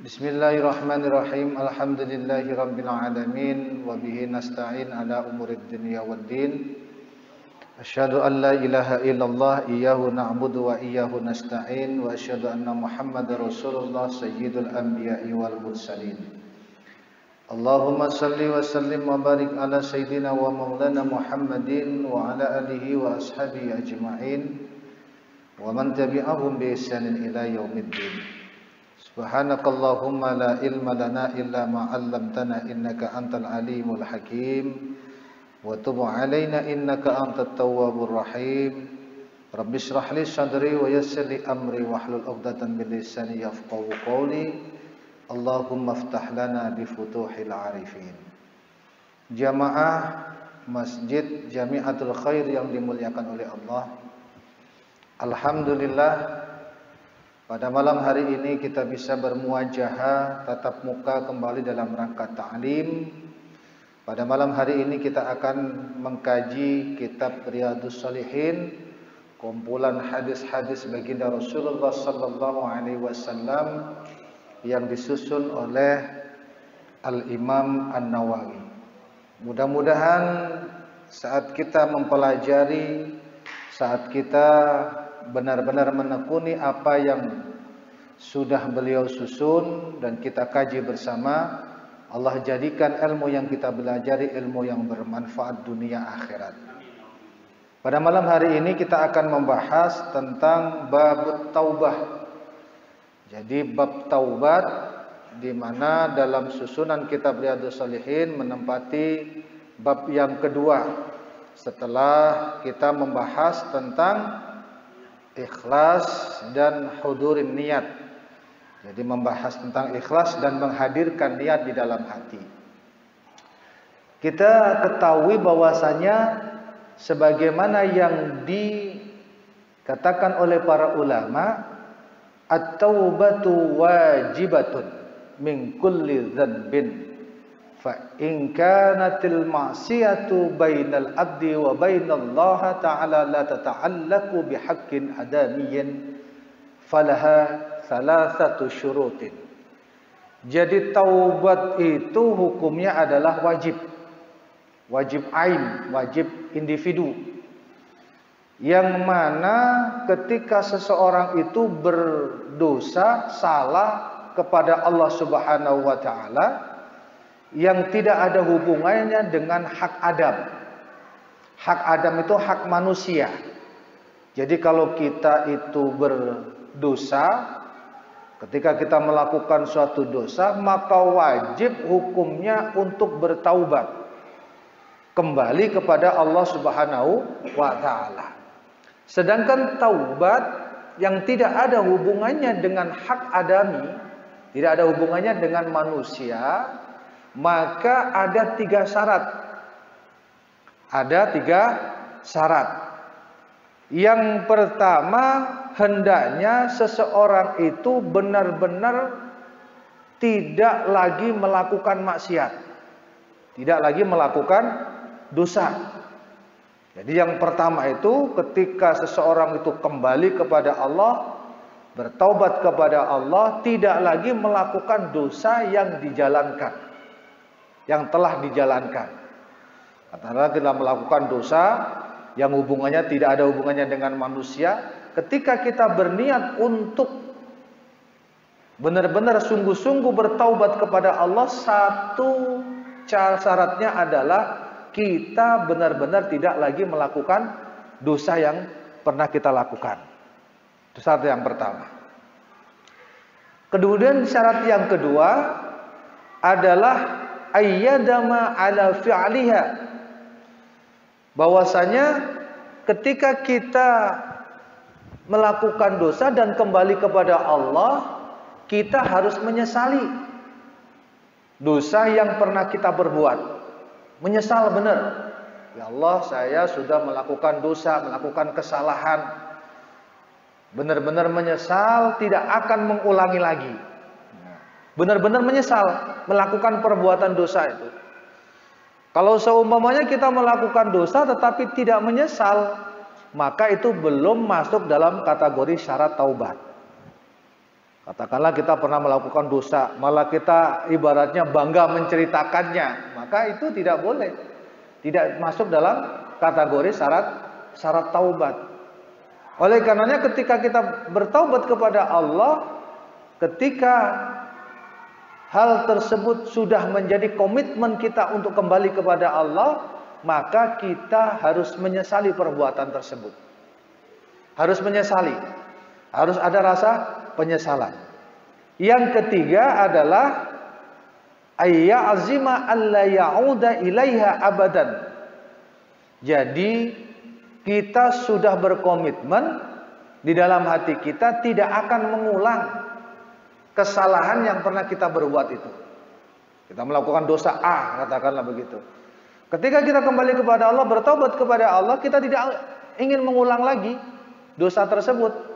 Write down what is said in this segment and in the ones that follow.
Bismillahirrahmanirrahim. Alhamdulillahirabbil alamin wa bihi nasta'in ala umurid dunya waddin. Asyhadu an la ilaha illallah iyyahu na'budu wa iyyahu nasta'in wa asyhadu anna Muhammadar Rasulullah sayyidul anbiya'i wal mursalin. Allahumma salli wa sallim wa barik ala sayyidina wa maulana Muhammadin wa ala alihi wa ashabihi ajma'in wa man tabi'ahum bi ihsanin ila yaumiddin. Subhanakallahumma la ilma lana illa ma 'allamtana innaka antal alimul hakim wa tub 'alaina innaka antat tawwabur rahim. Rabbi shrah li sadri wa yassir li amri wahlul 'uqdatam min lisani yafqahu qawli. Allahumma iftah lana bi futuhil 'arifin. Jamaah Masjid Jami'atul Khair yang dimuliakan oleh Allah. Alhamdulillah, pada malam hari ini kita bisa bermuajahah tatap muka kembali dalam rangka ta'lim. Pada malam hari ini kita akan mengkaji kitab Riyadhus Shalihin, kumpulan hadis-hadis baginda Rasulullah sallallahu alaihi wasallam yang disusun oleh Al-Imam An-Nawawi. Mudah-mudahan saat kita mempelajari, saat kita benar-benar menekuni apa yang sudah beliau susun dan kita kaji bersama, Allah jadikan ilmu yang kita belajari ilmu yang bermanfaat dunia akhirat. Pada malam hari ini kita akan membahas tentang bab taubah. Jadi bab taubat, di mana dalam susunan kitab Riyadhus Shalihin menempati bab yang kedua setelah kita membahas tentang ikhlas dan hudurin niat. Jadi membahas tentang ikhlas dan menghadirkan niat di dalam hati. Kita ketahui bahwasanya sebagaimana yang dikatakan oleh para ulama, at-taubatu wajibatun min kulli dzanbin fa in kanatil ma'siyatu bainal abdi wa bainallahi ta'ala la tata'allaqu bihaqqin adamiyyin falaha thalathatu syurutin. Jadi taubat itu hukumnya adalah wajib. Wajib ain, wajib individu. Yang mana ketika seseorang itu berdosa, salah kepada Allah Subhanahu wa taala, yang tidak ada hubungannya dengan hak Adam. Hak Adam itu hak manusia. Jadi kalau kita itu berdosa, ketika kita melakukan suatu dosa, maka wajib hukumnya untuk bertaubat, kembali kepada Allah Subhanahu wa taala. Sedangkan taubat yang tidak ada hubungannya dengan hak adami, tidak ada hubungannya dengan manusia, maka ada 3 syarat. Ada 3 syarat. Yang pertama, hendaknya seseorang itu benar-benar tidak lagi melakukan maksiat, tidak lagi melakukan dosa. Jadi yang pertama itu ketika seseorang itu kembali kepada Allah, bertaubat kepada Allah, tidak lagi melakukan dosa yang dijalankan, yang telah dijalankan. Katakanlah kita melakukan dosa yang hubungannya tidak ada hubungannya dengan manusia, ketika kita berniat untuk benar-benar sungguh-sungguh bertaubat kepada Allah, satu syaratnya adalah kita benar-benar tidak lagi melakukan dosa yang pernah kita lakukan. Itu syarat yang pertama. Kemudian syarat yang kedua adalah ayyadama ala fi'liha, bahwasanya ketika kita melakukan dosa dan kembali kepada Allah, kita harus menyesali dosa yang pernah kita berbuat. Menyesal benar. Ya Allah, saya sudah melakukan dosa, melakukan kesalahan. Benar-benar menyesal, tidak akan mengulangi lagi. Benar-benar menyesal melakukan perbuatan dosa itu. Kalau seumpamanya kita melakukan dosa tetapi tidak menyesal, maka itu belum masuk dalam kategori syarat taubat. Katakanlah kita pernah melakukan dosa, malah kita ibaratnya bangga menceritakannya, maka itu tidak boleh. Tidak masuk dalam kategori syarat taubat. Oleh karenanya ketika kita bertaubat kepada Allah, ketika hal tersebut sudah menjadi komitmen kita untuk kembali kepada Allah, maka kita harus menyesali perbuatan tersebut. Harus menyesali. Harus ada rasa penyesalan. Yang ketiga adalah ayya azima alla ya'uda ilaiha abadan. Jadi kita sudah berkomitmen di dalam hati kita tidak akan mengulang kesalahan yang pernah kita berbuat itu. Kita melakukan dosa A, katakanlah begitu. Ketika kita kembali kepada Allah, bertobat kepada Allah, kita tidak ingin mengulang lagi dosa tersebut.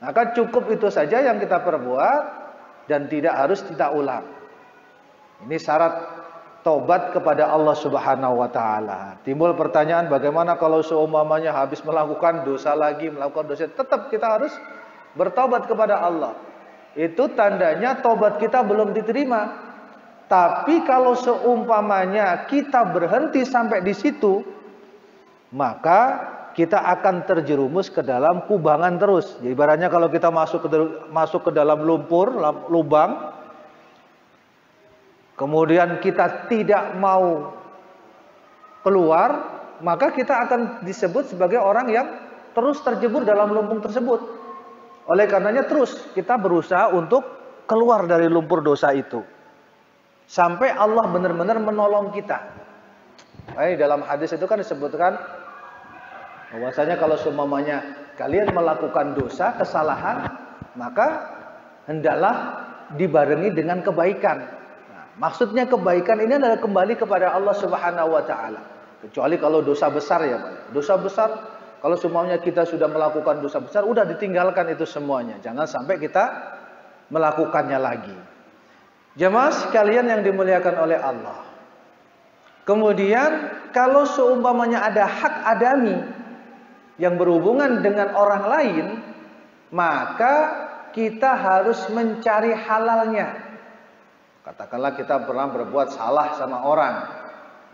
Maka cukup itu saja yang kita perbuat dan tidak harus kita ulang. Ini syarat tobat kepada Allah Subhanahu wa taala. Timbul pertanyaan, bagaimana kalau seumpamanya habis melakukan dosa lagi, melakukan dosa, tetap kita harus bertobat kepada Allah. Itu tandanya tobat kita belum diterima. Tapi kalau seumpamanya kita berhenti sampai di situ, maka kita akan terjerumus ke dalam kubangan terus. Jadi ibaratnya kalau kita masuk ke dalam lumpur, lubang, kemudian kita tidak mau keluar, maka kita akan disebut sebagai orang yang terus terjebur dalam lumpur tersebut. Oleh karenanya terus kita berusaha untuk keluar dari lumpur dosa itu. Sampai Allah benar-benar menolong kita. Dalam hadis itu kan disebutkan bahwasanya kalau seumpamanya kalian melakukan dosa, kesalahan, maka hendaklah dibarengi dengan kebaikan. Nah, maksudnya kebaikan ini adalah kembali kepada Allah Subhanahu wa taala. Kecuali kalau dosa besar ya, Pak. Dosa besar, kalau seumpamanya kita sudah melakukan dosa besar, udah ditinggalkan itu semuanya. Jangan sampai kita melakukannya lagi. Jemaah sekalian yang dimuliakan oleh Allah. Kemudian kalau seumpamanya ada hak adami yang berhubungan dengan orang lain, maka kita harus mencari halalnya. Katakanlah kita pernah berbuat salah sama orang,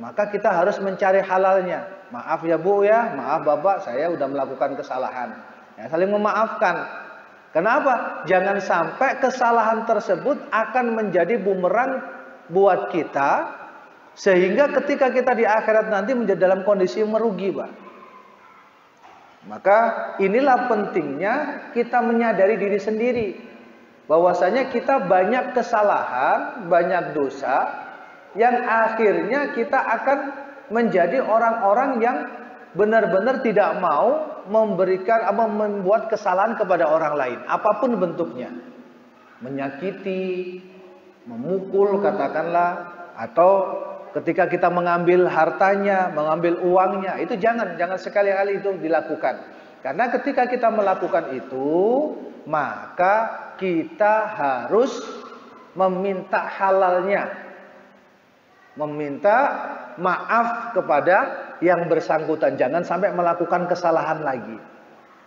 maka kita harus mencari halalnya. Maaf ya Bu ya, maaf Bapak, saya udah melakukan kesalahan. Ya, saling memaafkan. Kenapa? Jangan sampai kesalahan tersebut akan menjadi bumerang buat kita, sehingga ketika kita di akhirat nanti menjadi dalam kondisi merugi, Pak. Maka inilah pentingnya kita menyadari diri sendiri, bahwasanya kita banyak kesalahan, banyak dosa, yang akhirnya kita akan menjadi orang-orang yang benar-benar tidak mau memberikan atau membuat kesalahan kepada orang lain, apapun bentuknya. Menyakiti, memukul katakanlah, atau ketika kita mengambil hartanya, mengambil uangnya, itu jangan sekali-kali itu dilakukan. Karena ketika kita melakukan itu, maka kita harus meminta halalnya, meminta maaf kepada yang bersangkutan, jangan sampai melakukan kesalahan lagi.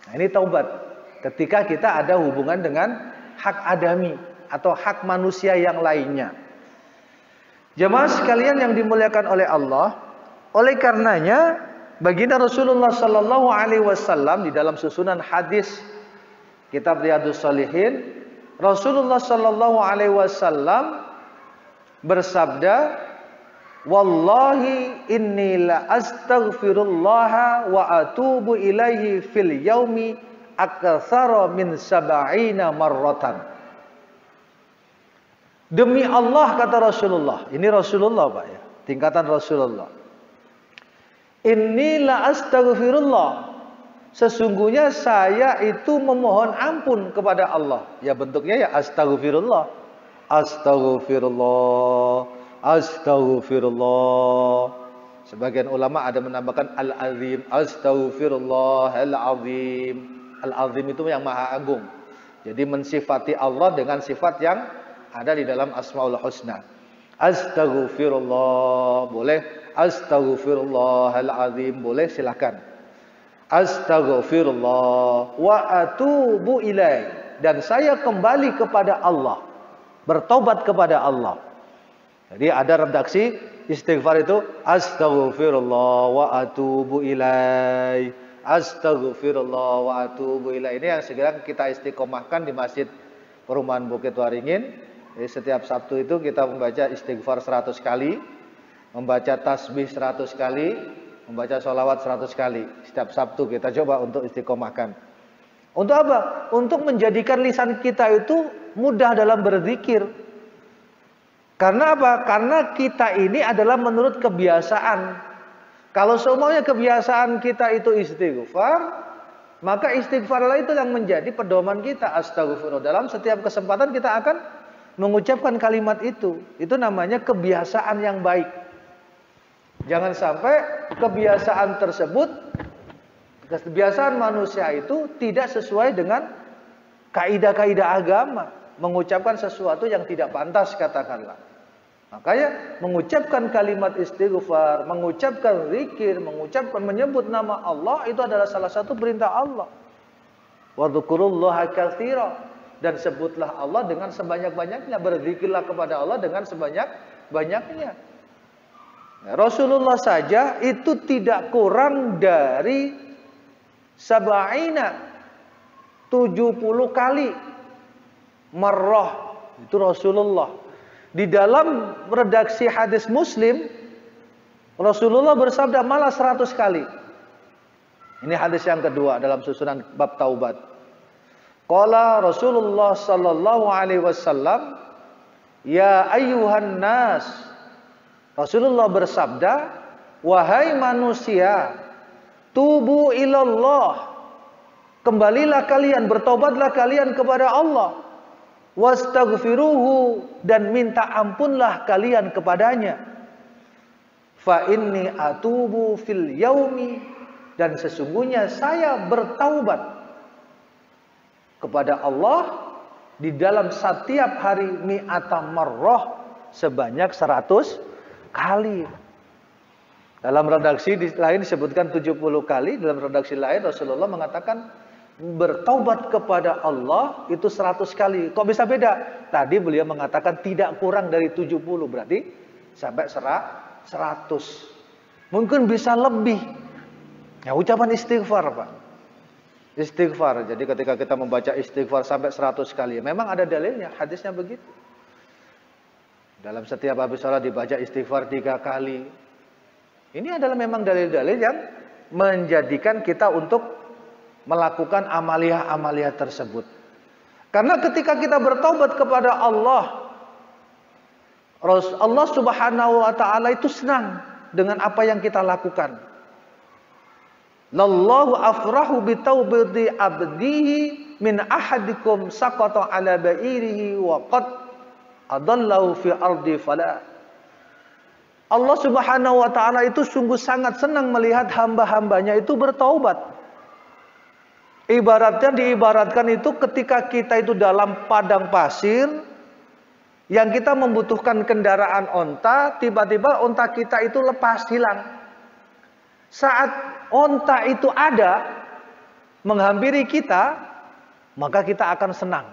Nah, ini taubat. Ketika kita ada hubungan dengan hak adami atau hak manusia yang lainnya. Jemaah sekalian yang dimuliakan oleh Allah, oleh karenanya baginda Rasulullah sallallahu alaihi wasallam di dalam susunan hadis kitab Riyadhus Shalihin, Rasulullah sallallahu alaihi wasallam bersabda, "Wallahi inni la astaghfirullah wa atubu ilaihi fil yaumi aktsara min 70 marratan." Demi Allah, kata Rasulullah. Ini Rasulullah, Pak ya. Tingkatan Rasulullah. Inilah astaghfirullah. Sesungguhnya saya itu memohon ampun kepada Allah. Ya bentuknya ya astaghfirullah. Astaghfirullah. Astaghfirullah. Sebagian ulama ada menambahkan al-azim. Astaghfirullahal-azim. Al-azim itu yang maha agung. Jadi mensifati Allah dengan sifat yang ada di dalam Asmaul Husna. Astaghfirullah, boleh. Astaghfirullahal-azim, boleh, silakan. Astaghfirullah wa atubu ilaih, dan saya kembali kepada Allah, bertobat kepada Allah. Jadi ada redaksi istighfar itu astaghfirullah wa atubu ilaih. Astaghfirullah wa atubu ilaih. Ini yang segera kita istiqomahkan di Masjid Perumahan Bukit Waringin. Jadi setiap Sabtu itu kita membaca istighfar 100 kali, membaca tasbih 100 kali, membaca sholawat 100 kali. Setiap Sabtu kita coba untuk istiqomahkan. Untuk apa? Untuk menjadikan lisan kita itu mudah dalam berzikir. Karena apa? Karena kita ini adalah menurut kebiasaan. Kalau semuanya kebiasaan kita itu istighfar, maka istighfarlah itu yang menjadi pedoman kita. Astagfirullah. Dalam setiap kesempatan kita akan mengucapkan kalimat itu. Itu namanya kebiasaan yang baik. Jangan sampai kebiasaan tersebut, kebiasaan manusia itu tidak sesuai dengan kaidah-kaidah agama. Mengucapkan sesuatu yang tidak pantas, katakanlah. Makanya mengucapkan kalimat istighfar, mengucapkan zikir, menyebut nama Allah itu adalah salah satu perintah Allah. Wadzukurullaha katsira, dan sebutlah Allah dengan sebanyak-banyaknya, berzikirlah kepada Allah dengan sebanyak-banyaknya. Rasulullah saja itu tidak kurang dari 70 kali marrah itu Rasulullah. Di dalam redaksi hadis Muslim, Rasulullah bersabda malah 100 kali. Ini hadis yang kedua dalam susunan bab taubat. Qala Rasulullah sallallahu alaihi wasallam, ya ayyuhan nas. Rasulullah bersabda, wahai manusia, tubu ilallah. Kembalilah kalian, bertobatlah kalian kepada Allah. Wastaghfiruhu, dan minta ampunlah kalian kepadanya. Fa inni atubu fil yaumi, dan sesungguhnya saya bertaubat kepada Allah di dalam setiap hari mi'ata marrah, sebanyak 100 kali. Dalam redaksi lain disebutkan 70 kali, dalam redaksi lain Rasulullah mengatakan bertaubat kepada Allah itu 100 kali. Kok bisa beda? Tadi beliau mengatakan tidak kurang dari 70, berarti sampai 100. Mungkin bisa lebih. Ya, ucapan istighfar, Pak. Istighfar. Jadi ketika kita membaca istighfar sampai 100 kali, memang ada dalilnya, hadisnya begitu. Dalam setiap habis sholat dibaca istighfar 3 kali. Ini adalah memang dalil-dalil yang menjadikan kita untuk melakukan amaliyah-amaliyah tersebut. Karena ketika kita bertaubat kepada Allah, Allah Subhanahu wa taala itu senang dengan apa yang kita lakukan. Lallahu afrahu bi taubati abdihi min ahadikum saqata ala ba'irihi wa qad adallahu fi ardi fala. Allah Subhanahu wa taala itu sungguh sangat senang melihat hamba-hambanya itu bertaubat. Ibaratnya diibaratkan itu ketika kita itu dalam padang pasir, yang kita membutuhkan kendaraan onta, tiba-tiba onta kita itu lepas, hilang. Saat onta itu ada menghampiri kita, maka kita akan senang.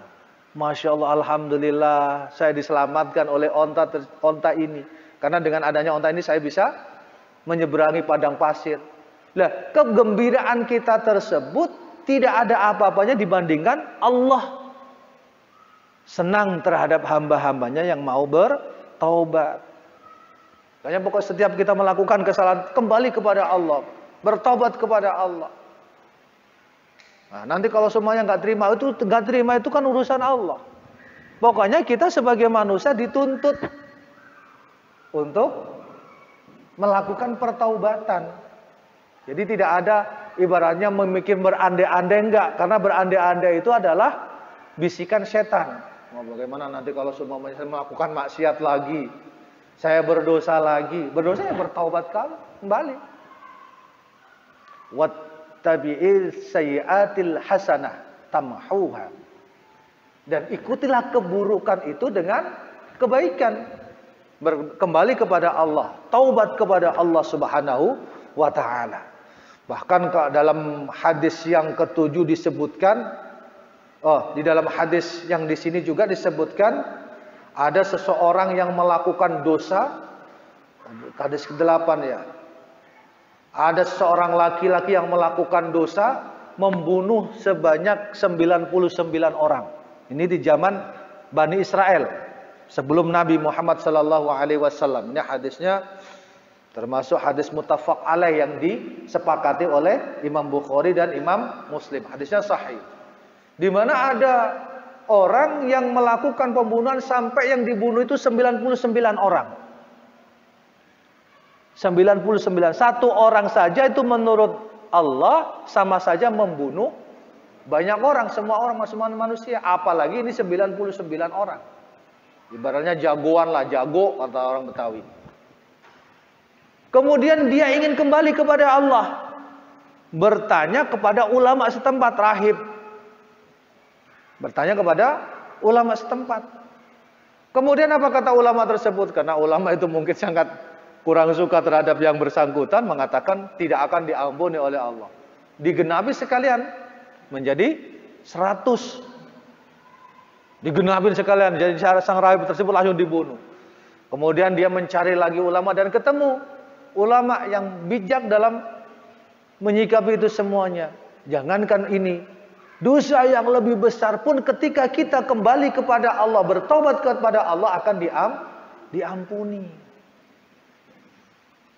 Masya Allah, alhamdulillah, saya diselamatkan oleh onta ini. Karena dengan adanya onta ini saya bisa menyeberangi padang pasir. Nah, kegembiraan kita tersebut tidak ada apa-apanya dibandingkan Allah senang terhadap hamba-hambanya yang mau bertaubat. Makanya pokok setiap kita melakukan kesalahan, kembali kepada Allah, bertaubat kepada Allah. Nah, nanti kalau semuanya nggak terima itu kan urusan Allah. Pokoknya kita sebagai manusia dituntut untuk melakukan pertaubatan. Jadi tidak ada ibaratnya memikir berandai-andai, enggak. Karena berandai-andai itu adalah bisikan setan. Mau bagaimana nanti kalau semua melakukan maksiat lagi, saya berdosa lagi. Berdosa ya bertaubat kembali. Wattabi'il sayyi'atil hasanah tamhuha. Dan ikutilah keburukan itu dengan kebaikan. Kembali kepada Allah, taubat kepada Allah Subhanahu wa taala. Bahkan dalam hadis yang ke-7 disebutkan, Oh, di dalam hadis yang di sini juga disebutkan ada seseorang yang melakukan dosa. Hadis ke-8 ya. Ada seorang laki-laki yang melakukan dosa, membunuh sebanyak 99 orang. Ini di zaman Bani Israel sebelum Nabi Muhammad sallallahu alaihi wasallam. Ini hadisnya termasuk hadis muttafaq alaih yang disepakati oleh Imam Bukhari dan Imam Muslim. Hadisnya sahih. Di mana ada orang yang melakukan pembunuhan sampai yang dibunuh itu 99 orang. 99. Satu orang saja itu menurut Allah sama saja membunuh banyak orang, semua manusia. Apalagi ini 99 orang. Ibaratnya jagoan lah, jago kata orang Betawi. Kemudian dia ingin kembali kepada Allah. Bertanya kepada ulama setempat, rahib. Bertanya kepada ulama setempat. Kemudian apa kata ulama tersebut? Karena ulama itu mungkin sangat kurang suka terhadap yang bersangkutan, mengatakan tidak akan diampuni oleh Allah. Digenapi sekalian menjadi 100. Digenapin sekalian, jadi sang rahib tersebut langsung dibunuh. Kemudian dia mencari lagi ulama dan ketemu ulama yang bijak dalam menyikapi itu semuanya. Jangankan ini, dosa yang lebih besar pun ketika kita kembali kepada Allah, bertobat kepada Allah akan diampuni.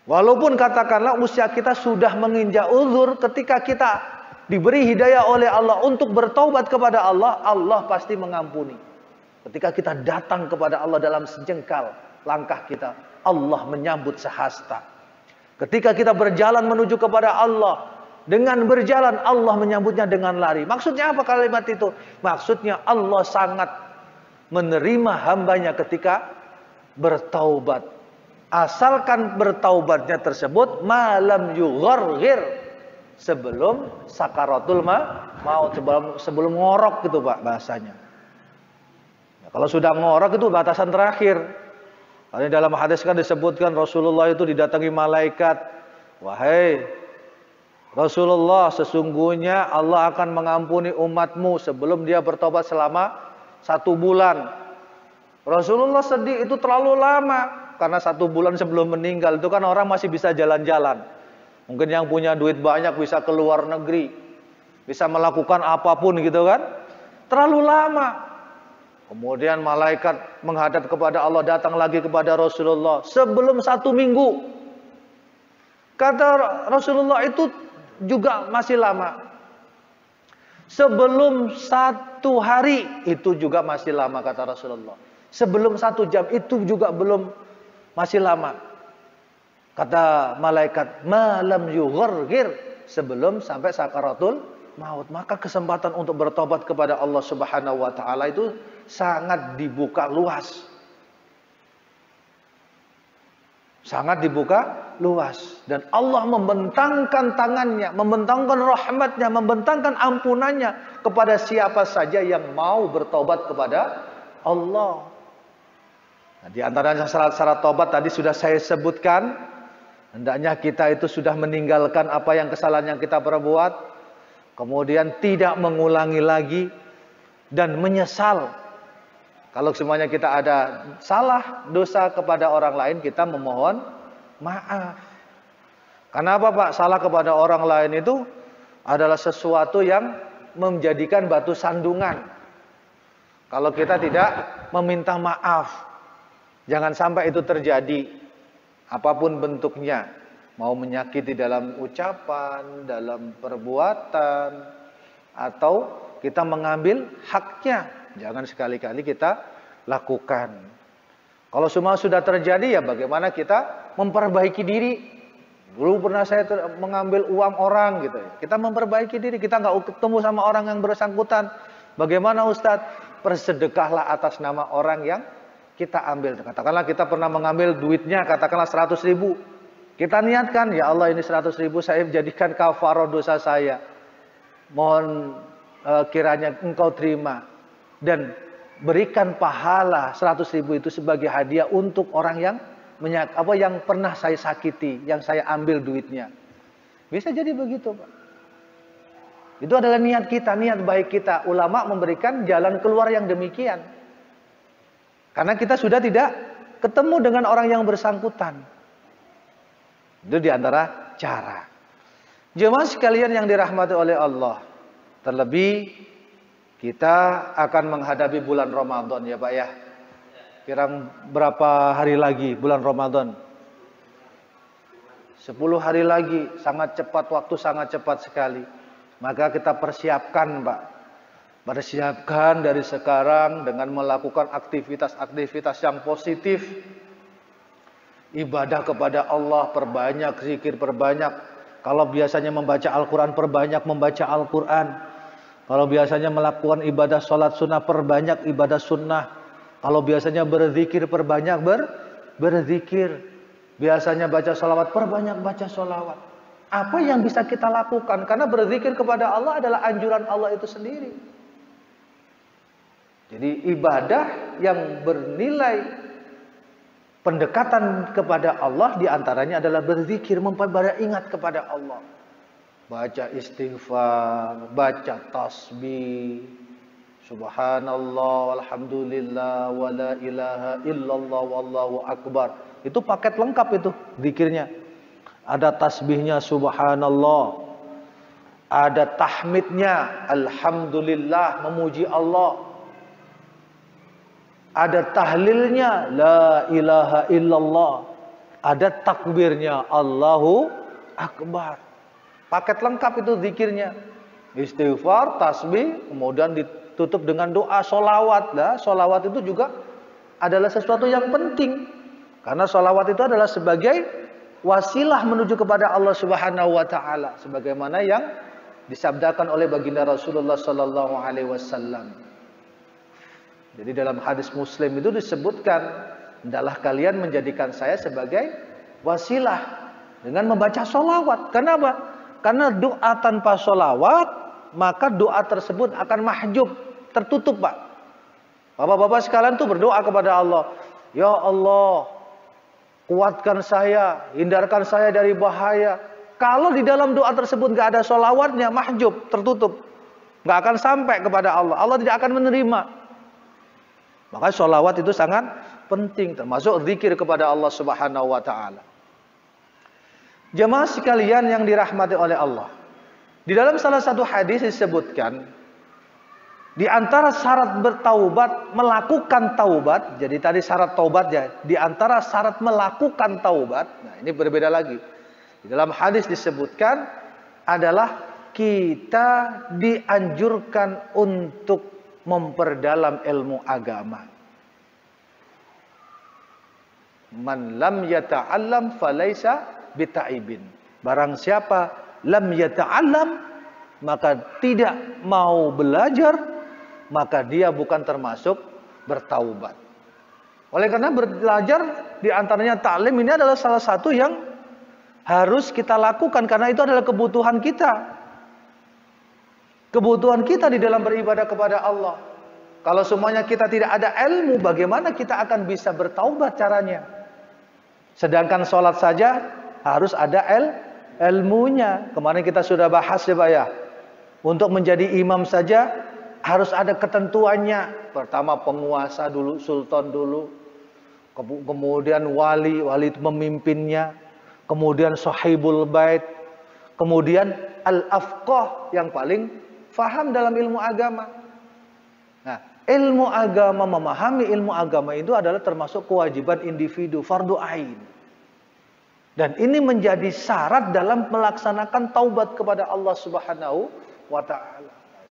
Walaupun katakanlah usia kita sudah menginjak uzur, ketika kita diberi hidayah oleh Allah untuk bertaubat kepada Allah, Allah pasti mengampuni. Ketika kita datang kepada Allah dalam sejengkal langkah kita, Allah menyambut sehasta. Ketika kita berjalan menuju kepada Allah, dengan berjalan Allah menyambutnya dengan lari. Maksudnya apa kalimat itu? Maksudnya Allah sangat menerima hambanya ketika bertaubat. Asalkan bertaubatnya tersebut malam yugharghir, sebelum sakaratul maut, sebelum ngorok gitu Pak bahasanya. Nah, kalau sudah ngorok itu batasan terakhir. Karena dalam hadis kan disebutkan Rasulullah itu didatangi malaikat. Wahai Rasulullah, sesungguhnya Allah akan mengampuni umatmu sebelum dia bertobat selama 1 bulan. Rasulullah sedih, itu terlalu lama. Karena 1 bulan sebelum meninggal itu kan orang masih bisa jalan-jalan. Mungkin yang punya duit banyak bisa ke luar negeri, bisa melakukan apapun gitu kan. Terlalu lama. Kemudian malaikat menghadap kepada Allah, datang lagi kepada Rasulullah sebelum 1 minggu. Kata Rasulullah, itu juga masih lama. Sebelum 1 hari itu juga masih lama kata Rasulullah. Sebelum 1 jam itu juga masih lama. Kata malaikat, malam yugharghir, sebelum sampai sakaratul maut. Maka kesempatan untuk bertobat kepada Allah Subhanahu wa taala itu sangat dibuka luas. Sangat dibuka luas. Dan Allah membentangkan tangannya, membentangkan rahmatnya, membentangkan ampunannya kepada siapa saja yang mau bertobat kepada Allah. Nah, di antaranya syarat-syarat tobat tadi sudah saya sebutkan. Hendaknya kita itu sudah meninggalkan apa yang kesalahan yang kita perbuat. Kemudian tidak mengulangi lagi. Dan menyesal. Kalau semuanya kita ada salah, dosa kepada orang lain, kita memohon maaf. Karena apa Pak? Salah kepada orang lain itu adalah sesuatu yang menjadikan batu sandungan. Kalau kita tidak meminta maaf. Jangan sampai itu terjadi, apapun bentuknya, mau menyakiti dalam ucapan, dalam perbuatan, atau kita mengambil haknya, jangan sekali-kali kita lakukan. Kalau semua sudah terjadi, ya bagaimana kita memperbaiki diri. Dulu pernah saya mengambil uang orang gitu, kita memperbaiki diri, kita nggak ketemu sama orang yang bersangkutan. Bagaimana Ustadz? Bersedekahlah atas nama orang yang kita ambil. Katakanlah kita pernah mengambil duitnya, katakanlah 100.000. Kita niatkan, ya Allah ini 100.000 saya jadikan kafarah dosa saya. Mohon kiranya engkau terima. Dan berikan pahala 100.000 itu sebagai hadiah untuk orang yang pernah saya sakiti, yang saya ambil duitnya. Bisa jadi begitu Pak. Itu adalah niat kita, niat baik kita. Ulama memberikan jalan keluar yang demikian. Karena kita sudah tidak ketemu dengan orang yang bersangkutan. Itu diantara cara. Jemaah sekalian yang dirahmati oleh Allah. Terlebih kita akan menghadapi bulan Ramadan ya Pak ya. Kira berapa hari lagi bulan Ramadan? 10 hari lagi, sangat cepat, waktu sangat cepat sekali. Maka kita persiapkan Pak. Persiapkan dari sekarang dengan melakukan aktivitas-aktivitas yang positif. Ibadah kepada Allah, perbanyak zikir, perbanyak. Kalau biasanya membaca Al-Quran, perbanyak membaca Al-Quran. Kalau biasanya melakukan ibadah sholat sunnah, perbanyak ibadah sunnah. Kalau biasanya berzikir, perbanyak berzikir. Biasanya baca sholawat, perbanyak baca sholawat. Apa yang bisa kita lakukan? Karena berzikir kepada Allah adalah anjuran Allah itu sendiri. Jadi ibadah yang bernilai pendekatan kepada Allah diantaranya adalah berzikir, memperbanyak ingat kepada Allah. Baca istighfar, baca tasbih, subhanallah, alhamdulillah, wa la ilaha illallah, wallahu akbar. Itu paket lengkap itu zikirnya. Ada tasbihnya subhanallah, ada tahmidnya alhamdulillah, memuji Allah. Ada tahlilnya la ilaha illallah, ada takbirnya Allahu akbar. Paket lengkap itu zikirnya. Istighfar, tasbih, kemudian ditutup dengan doa sholawat. Nah, sholawat itu juga adalah sesuatu yang penting. Karena sholawat itu adalah sebagai wasilah menuju kepada Allah Subhanahu wa taala, sebagaimana yang disabdakan oleh baginda Rasulullah sallallahu alaihi wasallam. Jadi dalam hadis Muslim itu disebutkan, hendaklah kalian menjadikan saya sebagai wasilah dengan membaca sholawat. Kenapa? Karena doa tanpa sholawat, maka doa tersebut akan mahjub, tertutup Pak. Bapak-bapak sekalian tuh berdoa kepada Allah, ya Allah, kuatkan saya, hindarkan saya dari bahaya. Kalau di dalam doa tersebut nggak ada sholawatnya, mahjub, tertutup, nggak akan sampai kepada Allah. Allah tidak akan menerima. Maka sholawat itu sangat penting, termasuk zikir kepada Allah Subhanahu wa taala. Jemaah sekalian yang dirahmati oleh Allah. Di dalam salah satu hadis disebutkan, di antara syarat bertaubat, melakukan taubat. Jadi tadi syarat taubat ya. Di antara syarat melakukan taubat. Nah ini berbeda lagi. Di dalam hadis disebutkan adalah kita dianjurkan untuk memperdalam ilmu agama. Man lam yata'allam falaysa bita'ibin. Barang siapa lam yata'allam, maka tidak mau belajar, maka dia bukan termasuk bertaubat. Oleh karena belajar diantaranya taklim ini adalah salah satu yang harus kita lakukan, karena itu adalah kebutuhan kita. Kebutuhan kita di dalam beribadah kepada Allah. Kalau semuanya kita tidak ada ilmu, bagaimana kita akan bisa bertaubat caranya? Sedangkan sholat saja harus ada ilmunya. Kemarin kita sudah bahas ya Pak ya. Untuk menjadi imam saja harus ada ketentuannya. Pertama penguasa dulu, sultan dulu. Kemudian wali itu memimpinnya. Kemudian sahibul bait. Kemudian al-afqah yang paling faham dalam ilmu agama. Nah, ilmu agama, memahami ilmu agama itu adalah termasuk kewajiban individu, fardu ain. Dan ini menjadi syarat dalam melaksanakan taubat kepada Allah Subhanahu wa taala.